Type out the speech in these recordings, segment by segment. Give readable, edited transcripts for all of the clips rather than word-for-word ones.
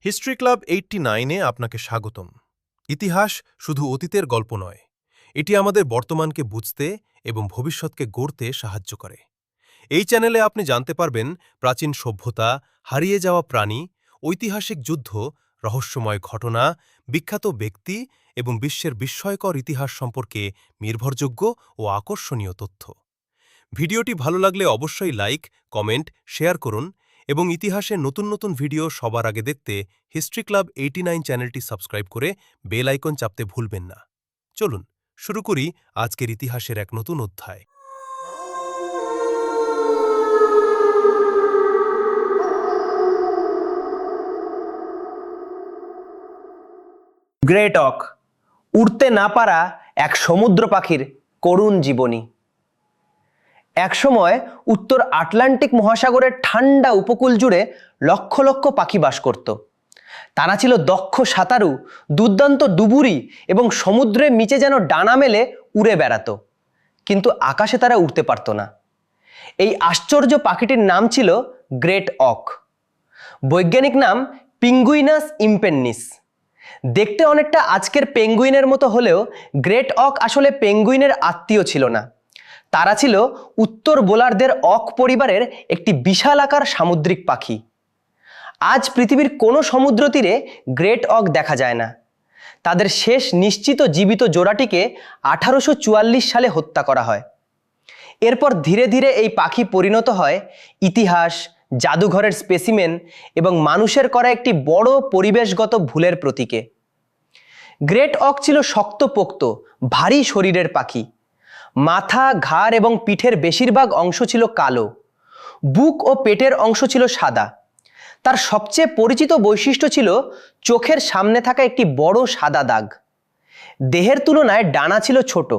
History club 89-এ আপনাকে স্বাগতম। ইতিহাস শুধু অতীতের গল্প নয়, এটি আমাদের বর্তমানকে বুঝতে এবং ভবিষ্যৎকে গড়তে সাহায্য করে। এই চ্যানেলে আপনি জানতে পারবেন প্রাচীন সভ্যতা, হারিয়ে যাওয়া প্রাণী, ঐতিহাসিক যুদ্ধ, রহস্যময় ঘটনা, বিখ্যাত ব্যক্তি এবং বিশ্বের বিস্ময়কর ইতিহাস সম্পর্কে নির্ভরযোগ্য ও আকর্ষণীয় তথ্য। ভিডিওটি ভালো লাগলে অবশ্যই লাইক, কমেন্ট, শেয়ার করুন এবং ইতিহাসের নতুন নতুন ভিডিও সবার আগে দেখতে হিস্ট্রি ক্লাব 89 চ্যানেলটি সাবস্ক্রাইব করে বেল আইকন চাপতে ভুলবেন না। চলুন শুরু করি আজকের ইতিহাসের এক নতুন অধ্যায়। গ্রেট ওক, উড়তে না পারা এক সমুদ্র পাখির করুণ জীবনী। একসময় উত্তর আটলান্টিক মহাসাগরের ঠান্ডা উপকূল জুড়ে লক্ষ লক্ষ পাখি বাস করত। তারা ছিল দক্ষ সাঁতারু, দুর্দান্ত ডুবুরি এবং সমুদ্রের নিচে যেন ডানা মেলে উড়ে বেড়াতো, কিন্তু আকাশে তারা উড়তে পারত না। এই আশ্চর্য পাখিটির নাম ছিল গ্রেট ওক। বৈজ্ঞানিক নাম পিঙ্গুইনাস ইম্পেন্নিস। দেখতে অনেকটা আজকের পেঙ্গুইনের মতো হলেও গ্রেট ওক আসলে পেঙ্গুইনের আত্মীয় ছিল না। তারা ছিল উত্তর গোলার্ধের ওক পরিবারের একটি বিশাল আকার সামুদ্রিক পাখি। আজ পৃথিবীর কোনো সমুদ্র তীরে গ্রেট ওক দেখা যায় না। তাদের শেষ নিশ্চিত জীবিত জোড়াটিকে 1844 সালে হত্যা করা হয়। এরপর ধীরে ধীরে এই পাখি পরিণত হয় ইতিহাস, জাদুঘরের স্পেসিমেন এবং মানুষের করা একটি বড় পরিবেশগত ভুলের প্রতীকে। গ্রেট ওক ছিল শক্তপোক্ত, ভারী শরীরের পাখি। মাথা, ঘাড় এবং পিঠের বেশিরভাগ অংশ ছিল কালো। বুক ও পেটের অংশ ছিল সাদা। তার সবচেয়ে পরিচিত বৈশিষ্ট্য ছিল চোখের সামনে থাকা একটি বড় সাদা দাগ। দেহের তুলনায় ডানা ছিল ছোট।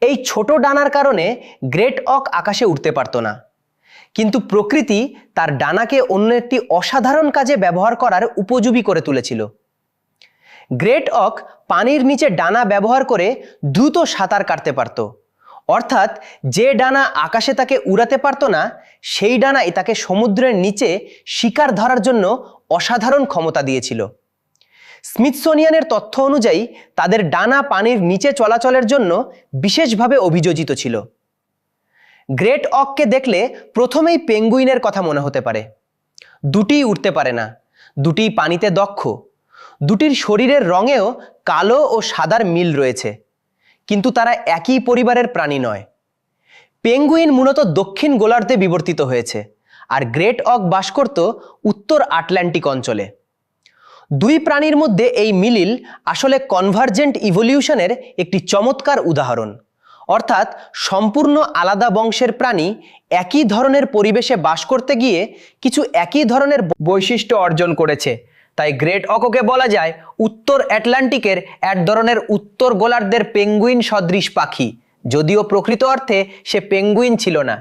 এই ছোট ডানার কারণে গ্রেট ওক আকাশে উড়তে পারত না, কিন্তু প্রকৃতি তার ডানাকে অন্য একটি অসাধারণ কাজে ব্যবহার করার উপযোগী করে তুলেছিল। গ্রেট ওক পানির নিচে ডানা ব্যবহার করে দ্রুত সাঁতার কাটতে পারত, অর্থাৎ যে ডানা আকাশে তাকে উড়াতে পারত না, সেই ডানাই তাকে সমুদ্রের নিচে শিকার ধরার জন্য অসাধারণ ক্ষমতা দিয়েছিল। স্মিথসোনিয়ানের তথ্য অনুযায়ী তাদের ডানা পানির নিচে চলাচলের জন্য বিশেষভাবে অভিযোজিত ছিল। গ্রেট অককে দেখলে প্রথমেই পেঙ্গুইনের কথা মনে হতে পারে। দুটিই উড়তে পারে না, দুটিই পানিতে দক্ষ, দুটির শরীরের রঙেও কালো ও সাদার মিল রয়েছে, কিন্তু তারা একই পরিবারের প্রাণী নয়। পেঙ্গুইন মূলত দক্ষিণ গোলার্ধে বিবর্তিত হয়েছে, আর গ্রেট ওক বাস করত উত্তর আটলান্টিক অঞ্চলে। দুই প্রাণীর মধ্যে এই মিলিল আসলে কনভার্জেন্ট ইভলিউশনের একটি চমৎকার উদাহরণ, অর্থাৎ সম্পূর্ণ আলাদা বংশের প্রাণী একই ধরনের পরিবেশে বাস করতে গিয়ে কিছু একই ধরনের বৈশিষ্ট্য অর্জন করেছে। তাই গ্রেট অককে বলা যায় উত্তর আটলান্টিকের এক ধরনের উত্তর গোলার্ধের পেঙ্গুইন সদৃশ পাখি, যদিও প্রকৃত অর্থে সে পেঙ্গুইন ছিল না।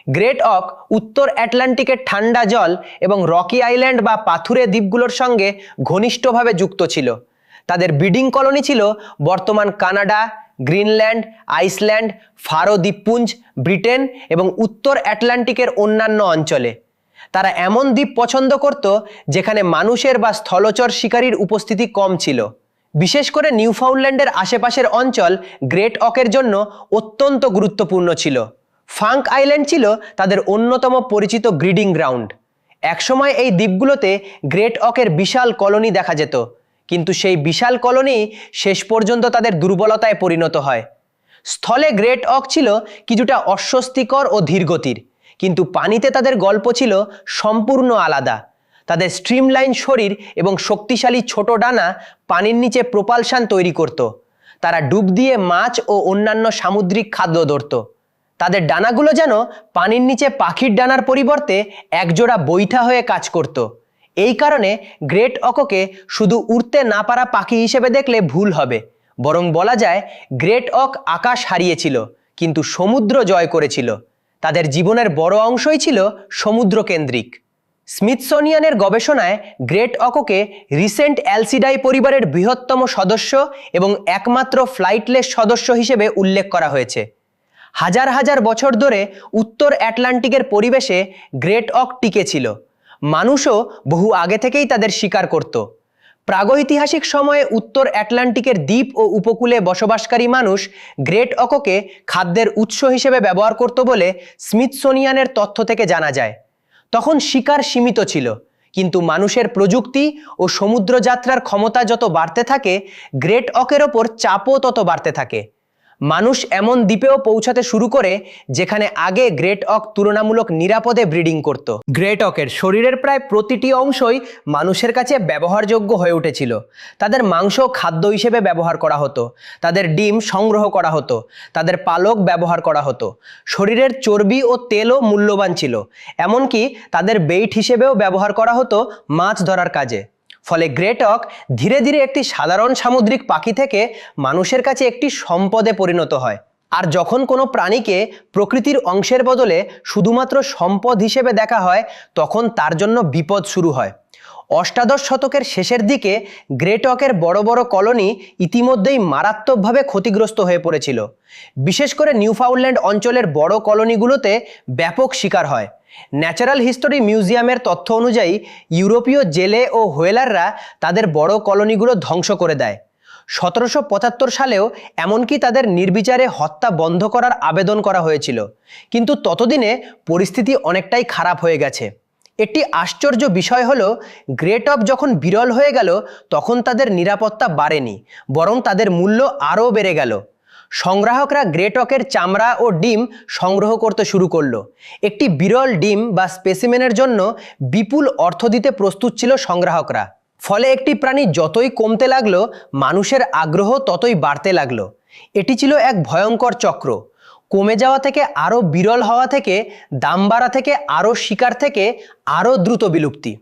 গ্রেট ওক উত্তর আটলান্টিকের ঠান্ডা জল এবং রকি আইল্যান্ড বা পাথুরে দ্বীপগুলোর সঙ্গে ঘনিষ্ঠভাবে যুক্ত ছিল। তাদের ব্রিডিং কলোনি ছিল বর্তমান কানাডা, গ্রিনল্যান্ড, আইসল্যান্ড, ফারো দ্বীপপুঞ্জ, ব্রিটেন এবং উত্তর আটলান্টিকের অন্যান্য অঞ্চলে। তারা এমন দ্বীপ পছন্দ করত যেখানে মানুষের বা স্থলচর শিকারীর উপস্থিতি কম ছিল। বিশেষ করে নিউফাউন্ডল্যান্ডের আশেপাশের অঞ্চল গ্রেট অকের জন্য অত্যন্ত গুরুত্বপূর্ণ ছিল। ফাঙ্ক আইল্যান্ড ছিল তাদের অন্যতম পরিচিত ব্রিডিং গ্রাউন্ড। একসময় এই দ্বীপগুলোতে গ্রেট অকের বিশাল কলোনি দেখা যেত, কিন্তু সেই বিশাল কলোনি শেষ পর্যন্ত তাদের দুর্বলতায় পরিণত হয়। স্থলে গ্রেট ওক ছিল কিছুটা অস্বস্তিকর ও ধীরগতির, কিন্তু পানিতে তাদের গল্প ছিল সম্পূর্ণ আলাদা। তাদের স্ট্রিমলাইন শরীর এবং শক্তিশালী ছোট ডানা পানির নিচে প্রোপালশন তৈরি করত। তারা ডুব দিয়ে মাছ ও অন্যান্য সামুদ্রিক খাদ্য ধরত। তাদের ডানাগুলো যেন পানির নিচে পাখির ডানার পরিবর্তে একজোড়া বৈঠা হয়ে কাজ করত। এই কারণে গ্রেট অককে শুধু উড়তে না পারা পাখি হিসেবে দেখলে ভুল হবে, বরং বলা যায় গ্রেট ওক আকাশ হারিয়েছিল কিন্তু সমুদ্র জয় করেছিল। তাদের জীবনের বড় অংশই ছিল সমুদ্র কেন্দ্রিক। স্মিথসোনিয়ানের গবেষণায় গ্রেট অককে রিসেন্ট অ্যালসিডাই পরিবারের বৃহত্তম সদস্য এবং একমাত্র ফ্লাইটলেস সদস্য হিসেবে উল্লেখ করা হয়েছে। হাজার হাজার বছর ধরে উত্তর আটলান্টিকের পরিবেশে গ্রেট ওক টিকে ছিল। মানুষও বহু আগে থেকেই তাদের শিকার করত। প্রাগৈতিহাসিক সময়ে উত্তর আটলান্টিকের দ্বীপ ও উপকূলে বসবাসকারী মানুষ গ্রেট অককে খাদ্যের উৎস হিসেবে ব্যবহার করত বলে স্মিথসোনিয়ানের তথ্য থেকে জানা যায়। তখন শিকার সীমিত ছিল, কিন্তু মানুষের প্রযুক্তি ও সমুদ্রযাত্রার ক্ষমতা যত বাড়তে থাকে, গ্রেট অকের ওপর চাপও তত বাড়তে থাকে। মানুষ এমন দ্বীপেও পৌঁছাতে শুরু করে যেখানে আগে গ্রেট অক তুলনামূলক নিরাপদে ব্রিডিং করত। গ্রেট অকের শরীরের প্রায় প্রতিটি অংশই মানুষের কাছে ব্যবহারযোগ্য হয়ে উঠেছিল। তাদের মাংস খাদ্য হিসেবে ব্যবহার করা হতো, তাদের ডিম সংগ্রহ করা হতো, তাদের পালক ব্যবহার করা হতো। শরীরের চর্বি ও তেলও মূল্যবান ছিল, এমনকি তাদের বেইট হিসেবেও ব্যবহার করা হতো মাছ ধরার কাজে। ফলে গ্রেট অক ধীরে ধীরে একটি সাধারণ সামুদ্রিক পাখি থেকে মানুষের কাছে একটি সম্পদে পরিণত হয়। আর যখন কোনো প্রাণীকে প্রকৃতির অংশের বদলে শুধুমাত্র সম্পদ হিসেবে দেখা হয়, তখন তার জন্য বিপদ শুরু হয়। অষ্টাদশ শতকের শেষের দিকে গ্রেট অকের বড় বড় কলোনি ইতিমধ্যেই মারাত্মকভাবে ক্ষতিগ্রস্ত হয়ে পড়েছিল। বিশেষ করে নিউফাউন্ডল্যান্ড অঞ্চলের বড় কলোনিগুলোতে ব্যাপক শিকার হয়। ন্যাচারাল হিস্টোরি মিউজিয়ামের তথ্য অনুযায়ী ইউরোপীয় জেলে ও হোয়েলাররা তাদের বড় কলোনিগুলো ধ্বংস করে দেয়। 1775 সালেও এমনকি তাদের নির্বিচারে হত্যা বন্ধ করার আবেদন করা হয়েছিল, কিন্তু ততদিনে পরিস্থিতি অনেকটাই খারাপ হয়ে গেছে। একটি আশ্চর্য বিষয় হলো, গ্রেট অক যখন বিরল হয়ে গেল তখন তাদের নিরাপত্তা বাড়েনি, বরং তাদের মূল্য আরও বেড়ে গেল। সংগ্রাহকরা গ্রেট অকের চামড়া ও ডিম সংগ্রহ করতে শুরু করলো। একটি বিরল ডিম বা স্পেসিমেনের জন্য বিপুল অর্থ দিতে প্রস্তুত ছিল সংগ্রাহকরা। ফলে একটি প্রাণী যতই কমতে লাগলো, মানুষের আগ্রহ ততই বাড়তে লাগলো। এটি ছিল এক ভয়ঙ্কর চক্র। কমে যাওয়া থেকে আরও বিরল হওয়া থেকে, দাম বাড়া থেকে আরও শিকার থেকে আরও দ্রুত বিলুপ্তি।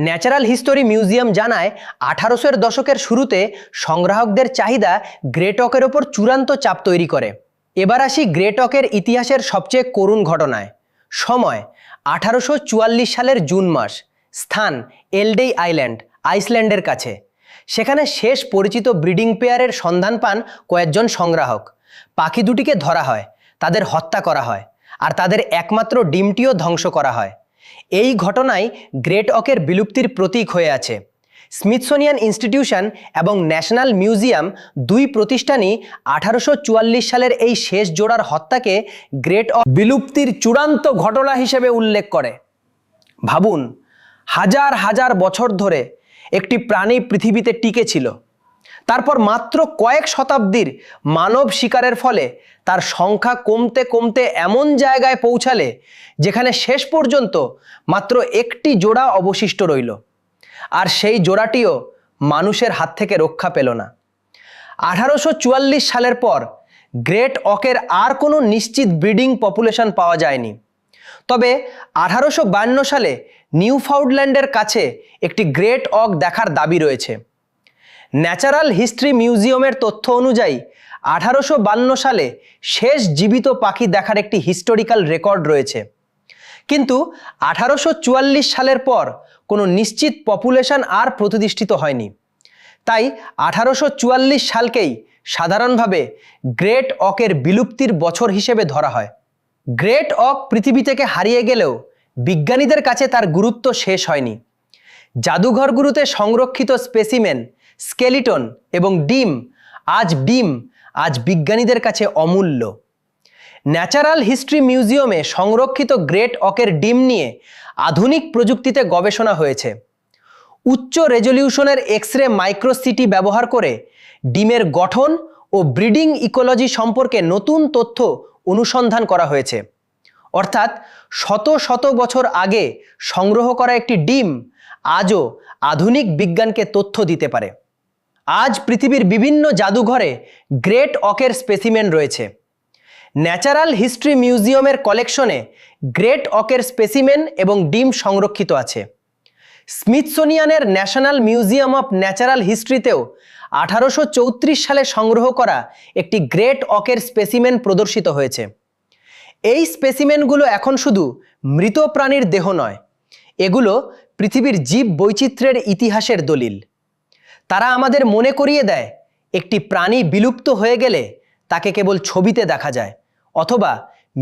ন্যাচারাল হিস্টোরি মিউজিয়াম জানায় 1800-এর দশকের শুরুতে সংগ্রাহকদের চাহিদা গ্রেট অকের ওপর চূড়ান্ত চাপ তৈরি করে। এবার আসি গ্রেট অকের ইতিহাসের সবচেয়ে করুণ ঘটনায়। সময় 1844 সালের জুন মাস। স্থান এলডেই আইল্যান্ড, আইসল্যান্ডের কাছে। সেখানে শেষ পরিচিত ব্রিডিং পেয়ারের সন্ধান পান কয়েকজন সংগ্রাহক। পাখি দুটিকে ধরা হয়, তাদের হত্যা করা হয়, আর তাদের একমাত্র ডিমটিও ধ্বংস করা হয়। এই ঘটনায় গ্রেট অকের বিলুপ্তির প্রতীক হয়ে আছে। স্মিথসোনিয়ান ইনস্টিটিউশন এবং ন্যাশনাল মিউজিয়াম দুই প্রতিষ্ঠানই 1844 সালের এই শেষ জোড়ার হত্যাকে গ্রেট অক বিলুপ্তির চূড়ান্ত ঘটনা হিসেবে উল্লেখ করে। ভাবুন, হাজার হাজার বছর ধরে একটি প্রাণী পৃথিবীতে টিকে ছিল, তারপর মাত্র কয়েক শতাব্দীর মানব শিকারের ফলে তার সংখ্যা কমতে কমতে এমন জায়গায় পৌঁছালে যেখানে শেষ পর্যন্ত মাত্র একটি জোড়া অবশিষ্ট রইল, আর সেই জোড়াটিও মানুষের হাত থেকে রক্ষা পেল না। 1844 সালের পর গ্রেট অকের আর কোনো নিশ্চিত ব্রিডিং পপুলেশন পাওয়া যায়নি। তবে 1852 সালে নিউফাউন্ডল্যান্ডের কাছে একটি গ্রেট অক দেখার দাবি রয়েছে। ন্যাচারাল হিস্ট্রি মিউজিয়ামের তথ্য অনুযায়ী 1852 সালে শেষ জীবিত পাখি দেখার একটি হিস্টোরিক্যাল রেকর্ড রয়েছে, কিন্তু 1844 সালের পর কোনো নিশ্চিত পপুলেশন আর প্রতিষ্ঠিত হয়নি। তাই 1844 সালকেই সাধারণভাবে গ্রেট অকের বিলুপ্তির বছর হিসেবে ধরা হয়। গ্রেট অক পৃথিবী থেকে হারিয়ে গেলেও বিজ্ঞানীদের কাছে তার গুরুত্ব শেষ হয়নি। জাদুঘরগুলোতে সংরক্ষিত স্পেসিমেন, স্কেলিটন এবং ডিম আজ বিজ্ঞানীদের কাছে অমূল্য। ন্যাচারাল হিস্ট্রি মিউজিয়ামে সংরক্ষিত গ্রেট অকের ডিম নিয়ে আধুনিক প্রযুক্তিতে গবেষণা হয়েছে। উচ্চ রেজলিউশনের এক্স-রে মাইক্রোসিটি ব্যবহার করে ডিমের গঠন ও ব্রিডিং ইকোলজি সম্পর্কে নতুন তথ্য অনুসন্ধান করা হয়েছে। অর্থাৎ শত শত বছর আগে সংগ্রহ করা একটি ডিম আজও আধুনিক বিজ্ঞানকে তথ্য দিতে পারে। আজ পৃথিবীর বিভিন্ন জাদুঘরে গ্রেট অকের স্পেসিমেন রয়েছে। ন্যাচারাল হিস্ট্রি মিউজিয়ামের কালেকশনে গ্রেট অকের স্পেসিমেন এবং ডিম সংরক্ষিত আছে। স্মিথসোনিয়ানের ন্যাশনাল মিউজিয়াম অফ ন্যাচারাল হিস্ট্রিতেও 1834 সালে সংগ্রহ করা একটি গ্রেট অকের স্পেসিমেন প্রদর্শিত হয়েছে। এই স্পেসিমেনগুলো এখন শুধু মৃত প্রাণীর দেহ নয়, এগুলো পৃথিবীর জীব বৈচিত্র্যের ইতিহাসের দলিল। তারা আমাদের মনে করিয়ে দেয়, একটি প্রাণী বিলুপ্ত হয়ে গেলে তাকে কেবল ছবিতে দেখা যায়, অথবা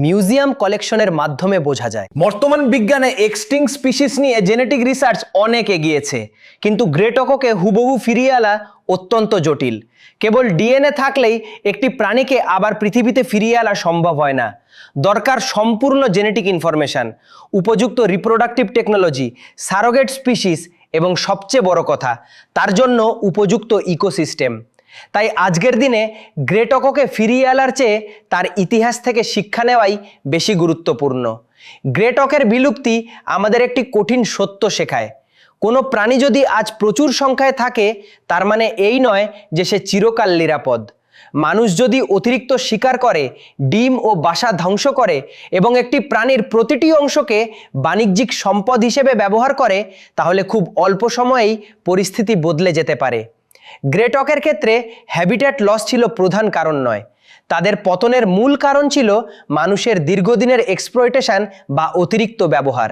মিউজিয়াম কালেকশনের মাধ্যমে বোঝা যায়। বর্তমান বিজ্ঞানে এক্সটিংক্ট স্পিসিস নিয়ে জেনেটিক রিসার্চ অনেক এগিয়েছে, কিন্তু গ্রেট অককে হুবহু ফিরিয়ে আনা অত্যন্ত জটিল। কেবল ডিএনএ থাকলেই একটি প্রাণীকে আবার পৃথিবীতে ফিরিয়ে আনা সম্ভব হয় না। দরকার সম্পূর্ণ জেনেটিক ইনফরমেশন, উপযুক্ত রিপ্রোডাক্টিভ টেকনোলজি, সারোগেট স্পিসিস এবং সবচেয়ে বড় কথা, তার জন্য উপযুক্ত ইকোসিস্টেম। তাই আজকের দিনে গ্রেট অককে ফিরিয়ে আনার চেয়ে তার ইতিহাস থেকে শিক্ষা নেওয়াই বেশি গুরুত্বপূর্ণ। গ্রেট অকের বিলুপ্তি আমাদের একটি কঠিন সত্য শেখায়। কোনো প্রাণী যদি আজ প্রচুর সংখ্যায় থাকে, তার মানে এই নয় যে সে চিরকাল নিরাপদ। মানুষ যদি অতিরিক্ত শিকার করে, ডিম ও বাসা ধ্বংস করে এবং একটি প্রাণীর প্রতিটি অংশকে বাণিজ্যিক সম্পদ হিসেবে ব্যবহার করে, তাহলে খুব অল্প সময়েই পরিস্থিতি বদলে যেতে পারে। গ্রেট অকের ক্ষেত্রে হ্যাবিট্যাট লস ছিল প্রধান কারণ নয়, তাদের পতনের মূল কারণ ছিল মানুষের দীর্ঘদিনের এক্সপ্লয়টেশন বা অতিরিক্ত ব্যবহার।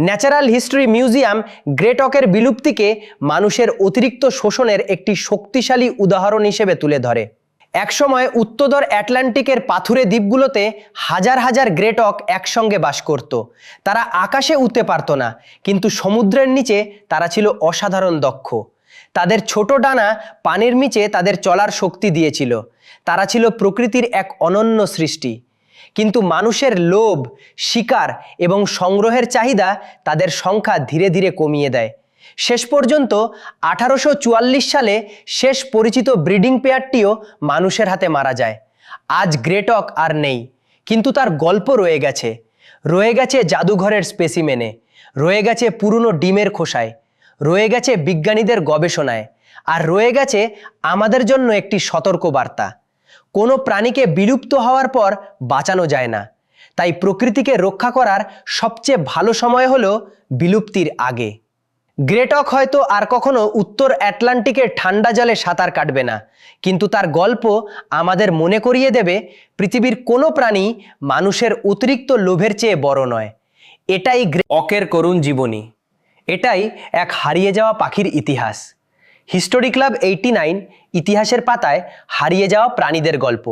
ন্যাচারাল হিস্ট্রি মিউজিয়াম গ্রেট অকের বিলুপ্তিকে মানুষের অতিরিক্ত শোষণের একটি শক্তিশালী উদাহরণ হিসেবে তুলে ধরে। একসময় উত্তর আটলান্টিকের পাথুরে দ্বীপগুলোতে হাজার হাজার গ্রেট অক একসঙ্গে বাস করত। তারা আকাশে উঠতে পারত না, কিন্তু সমুদ্রের নিচে তারা ছিল অসাধারণ দক্ষ। তাদের ছোট ডানা পানির নিচে তাদের চলার শক্তি দিয়েছিল। তারা ছিল প্রকৃতির এক অনন্য সৃষ্টি। কিন্তু মানুষের লোভ, শিকার এবং সংগ্রহের চাহিদা তাদের সংখ্যা ধীরে ধীরে কমিয়ে দেয়। শেষ পর্যন্ত 1844 সালে শেষ পরিচিত ব্রিডিং পেয়ারটিও মানুষের হাতে মারা যায়। আজ গ্রেট অক আর নেই, কিন্তু তার গল্প রয়ে গেছে। রয়ে গেছে জাদুঘরের স্পেসিমেনে, রয়ে গেছে পুরনো ডিমের খোসায়, রয়ে গেছে বিজ্ঞানীদের গবেষণায়, আর রয়ে গেছে আমাদের জন্য একটি সতর্ক বার্তা। কোনো প্রাণীকে বিলুপ্ত হওয়ার পর বাঁচানো যায় না, তাই প্রকৃতিকে রক্ষা করার সবচেয়ে ভালো সময় হলো বিলুপ্তির আগে। গ্রেট অক হয়তো আর কখনো উত্তর আটলান্টিকের ঠান্ডা জলে সাঁতার কাটবে না, কিন্তু তার গল্প আমাদের মনে করিয়ে দেবে পৃথিবীর কোনো প্রাণী মানুষের অতিরিক্ত লোভের চেয়ে বড় নয়। এটাই অকের করুণ জীবনী, এটাই এক হারিয়ে যাওয়া পাখির ইতিহাস। হিস্টোরি ক্লাব 89 ইতিহাসের পাতায় হারিয়ে যাওয়া প্রাণীদের গল্প।